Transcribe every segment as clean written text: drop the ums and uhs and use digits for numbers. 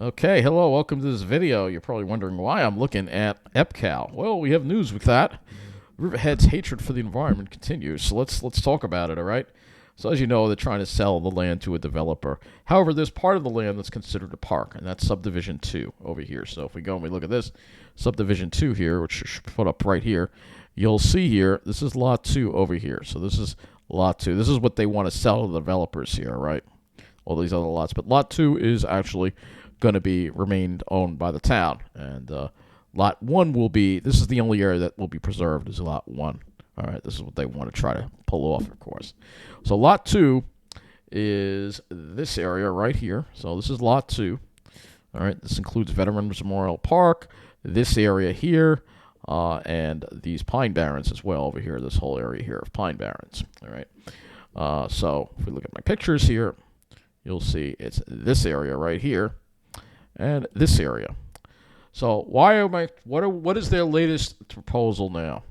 Okay, hello, welcome to this video. You're probably wondering why I'm looking at EPCAL. Well, we have news with that. Riverhead's hatred for the environment continues, so let's talk about it, all right? So as you know, they're trying to sell the land to a developer. However, there's part of the land that's considered a park, and that's Subdivision 2 over here. So if we go and we look at this, Subdivision 2 here, which should put up right here, you'll see here, this is Lot 2 over here. So this is Lot 2. This is what they want to sell to the developers here, right? All these other lots. But Lot 2 is actually going to be remained owned by the town, and Lot 1 will be, this is the only area that will be preserved is Lot 1. All right, this is what they want to try to pull off, of course. So Lot 2 is this area right here. So this is Lot 2. All right, this includes Veterans Memorial Park, this area here, and these Pine Barrens as well over here, this whole area here of Pine Barrens. All right, so if we look at my pictures here, you'll see it's this area right here and this area. So what is their latest proposal now?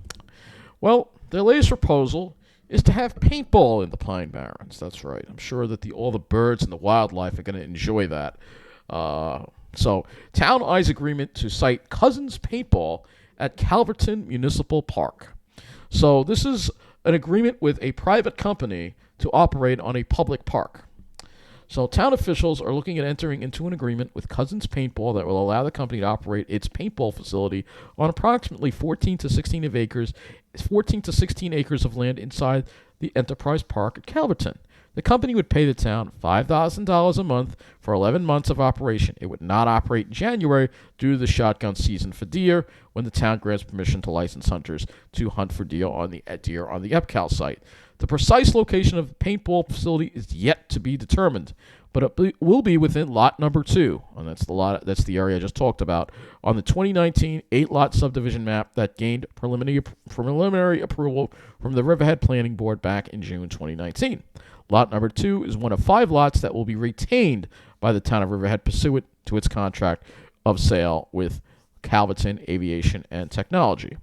Well, their latest proposal is to have paintball in the Pine Barrens. That's right. I'm sure that all the birds and the wildlife are going to enjoy that. So, town eyes agreement to site Cousins Paintball at Calverton Municipal Park. So this is an agreement with a private company to operate on a public park. So town officials are looking at entering into an agreement with Cousins Paintball that will allow the company to operate its paintball facility on approximately 14 to 16 acres of land inside the Enterprise Park at Calverton. The company would pay the town $5,000 a month for 11 months of operation. It would not operate in January due to the shotgun season for deer, when the town grants permission to license hunters to hunt for deer on the EPCAL site. The precise location of the paintball facility is yet to be determined, but it will be within lot number 2, and that's the area I just talked about, on the 2019 8-lot subdivision map that gained preliminary approval from the Riverhead Planning Board back in June 2019. Lot number 2 is one of 5 lots that will be retained by the town of Riverhead pursuant to its contract of sale with Calverton Aviation and Technology.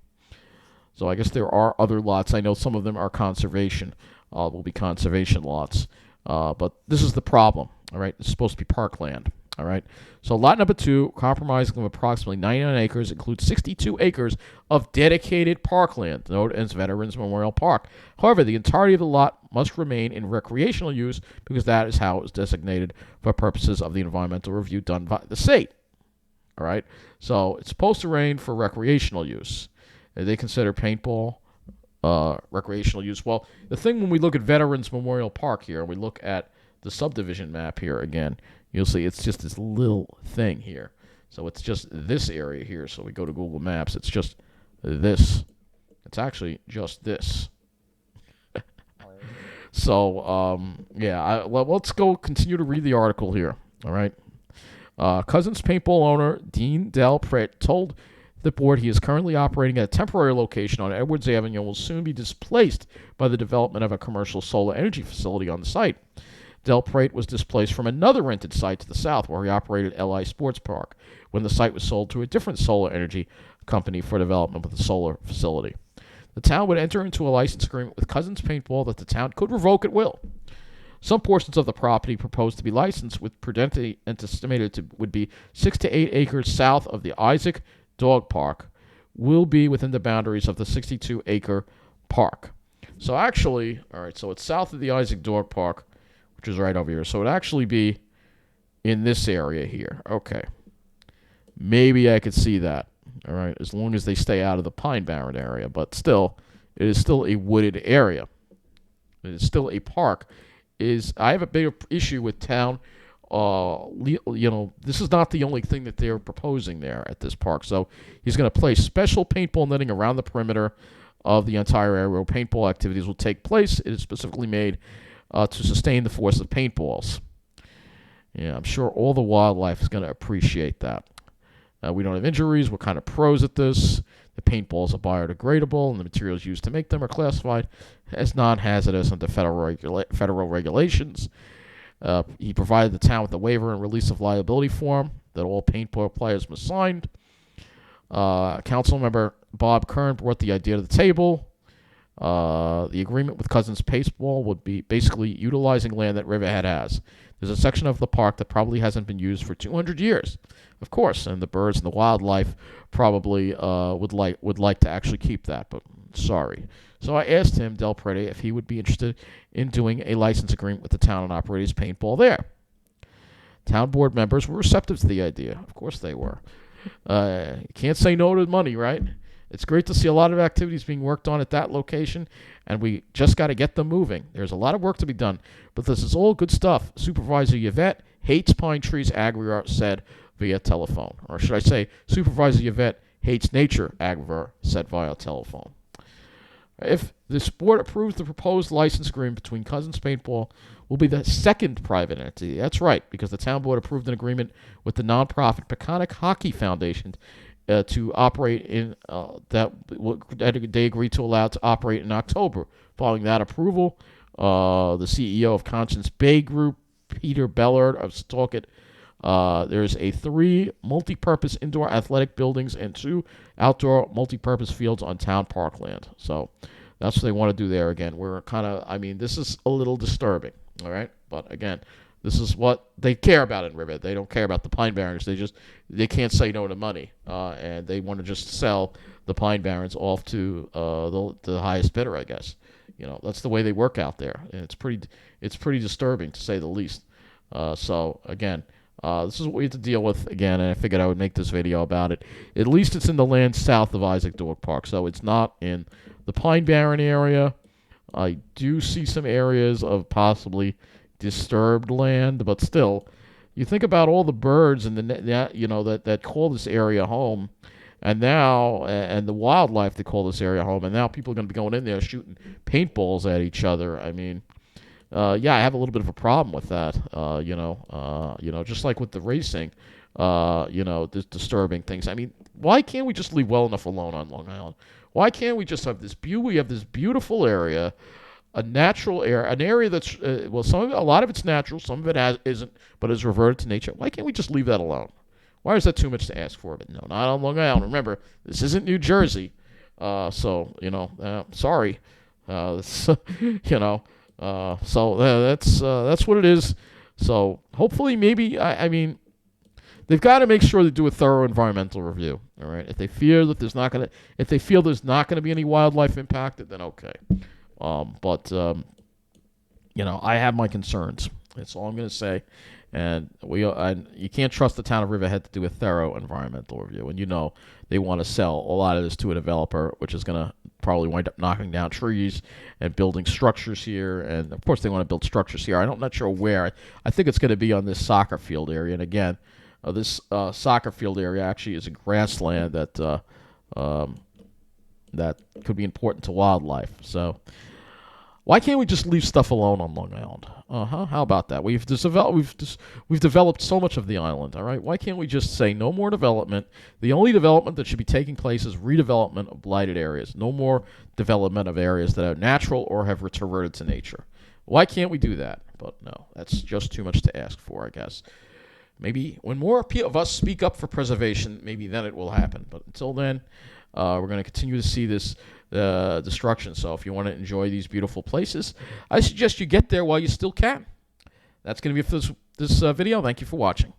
So I guess there are other lots. I know some of them are conservation, will be conservation lots. But this is the problem, all right? It's supposed to be parkland, all right? So lot number 2, comprising of approximately 99 acres, includes 62 acres of dedicated parkland, known as Veterans Memorial Park. However, the entirety of the lot must remain in recreational use because that is how it was designated for purposes of the environmental review done by the state, all right? So it's supposed to remain for recreational use. They consider paintball recreational use. Well, the thing when we look at Veterans Memorial Park here, and we look at the subdivision map here again, you'll see it's just this little thing here. So it's just this area here. So we go to Google Maps. It's just this. It's actually just this. So, let's go continue to read the article here. All right. Cousins Paintball owner Dean Del Pratt told the board he is currently operating at a temporary location on Edwards Avenue and will soon be displaced by the development of a commercial solar energy facility on the site. Del Pratt was displaced from another rented site to the south where he operated LI Sports Park when the site was sold to a different solar energy company for development of the solar facility. The town would enter into a license agreement with Cousins Paintball that the town could revoke at will. Some portions of the property proposed to be licensed with prudently estimated to would be 6 to 8 acres south of the Isaac Dog Park will be within the boundaries of the 62-acre park. So actually, all right, so it's south of the Isaac Dog Park, which is right over here. So it would actually be in this area here. Okay. Maybe I could see that, all right, as long as they stay out of the Pine Barren area. But still, it is still a wooded area. It is still a park. I have a bigger issue with town. This is not the only thing that they're proposing there at this park. So he's going to place special paintball netting around the perimeter of the entire area where paintball activities will take place. It is specifically made to sustain the force of paintballs. Yeah, I'm sure all the wildlife is going to appreciate that. We don't have injuries. We're kind of pros at this. The paintballs are biodegradable, and the materials used to make them are classified as non-hazardous under federal regulations. He provided the town with a waiver and release of liability form that all paintball players must sign. Council member Bob Kern brought the idea to the table. The agreement with Cousins Paintball would be basically utilizing land that Riverhead has. There's a section of the park that probably hasn't been used for 200 years, of course, and the birds and the wildlife probably would like to actually keep that, but sorry. So I asked him, Del Prete, if he would be interested in doing a license agreement with the town and operating his paintball there. Town board members were receptive to the idea. Of course they were. You can't say no to money, right? It's great to see a lot of activities being worked on at that location, and we just got to get them moving. There's a lot of work to be done, but this is all good stuff. Supervisor Yvette hates pine trees, Aguilar said via telephone. Or should I say, Supervisor Yvette hates nature, Aguilar said via telephone. If the board approves the proposed license agreement between Cousins Paintball, will be the second private entity. That's right, because the town board approved an agreement with the nonprofit Peconic Hockey Foundation to operate in that they agreed to allow to operate in October. Following that approval, the CEO of Conscience Bay Group, Peter Bellard of Setauket, there's 3 multi-purpose indoor athletic buildings and 2 outdoor multi-purpose fields on town parkland. So that's what they want to do there. Again, we're kind of, I mean, this is a little disturbing, all right? But again, this is what they care about in Riverhead. They don't care about the Pine Barrens. They can't say no to money, and they want to just sell the Pine Barrens off to the highest bidder, I guess. You know, that's the way they work out there, and it's pretty disturbing to say the least. So again, this is what we have to deal with again, and I figured I would make this video about it. At least it's in the land south of Isaac Dog Park, so it's not in the Pine Barren area. I do see some areas of possibly disturbed land, but still, you think about all the birds and that call this area home, and the wildlife that call this area home, and now people are going to be going in there shooting paintballs at each other. I mean, I have a little bit of a problem with that. Just like with the racing, there's disturbing things. I mean, why can't we just leave well enough alone on Long Island? Why can't we just have this We have this beautiful area, a natural area, an area that's a lot of it's natural, some of it isn't, but is reverted to nature. Why can't we just leave that alone? Why is that too much to ask for? But no, not on Long Island. Remember, this isn't New Jersey, sorry. That's what it is. So hopefully, maybe I mean, they've got to make sure they do a thorough environmental review. All right, if they feel there's not gonna be any wildlife impacted, then okay. I have my concerns. That's all I'm gonna say. And you can't trust the town of Riverhead to do a thorough environmental review. And they want to sell a lot of this to a developer, which is going to probably wind up knocking down trees and building structures here. And, of course, they want to build structures here. I'm not sure where. I think it's going to be on this soccer field area. And, again, this soccer field area actually is a grassland that could be important to wildlife. So why can't we just leave stuff alone on Long Island? How about that? We've developed so much of the island. All right. Why can't we just say no more development? The only development that should be taking place is redevelopment of blighted areas. No more development of areas that are natural or have reverted to nature. Why can't we do that? But no, that's just too much to ask for, I guess. Maybe when more of us speak up for preservation, maybe then it will happen. But until then, we're going to continue to see this destruction. So if you want to enjoy these beautiful places, I suggest you get there while you still can. That's going to be it for this video. Thank you for watching.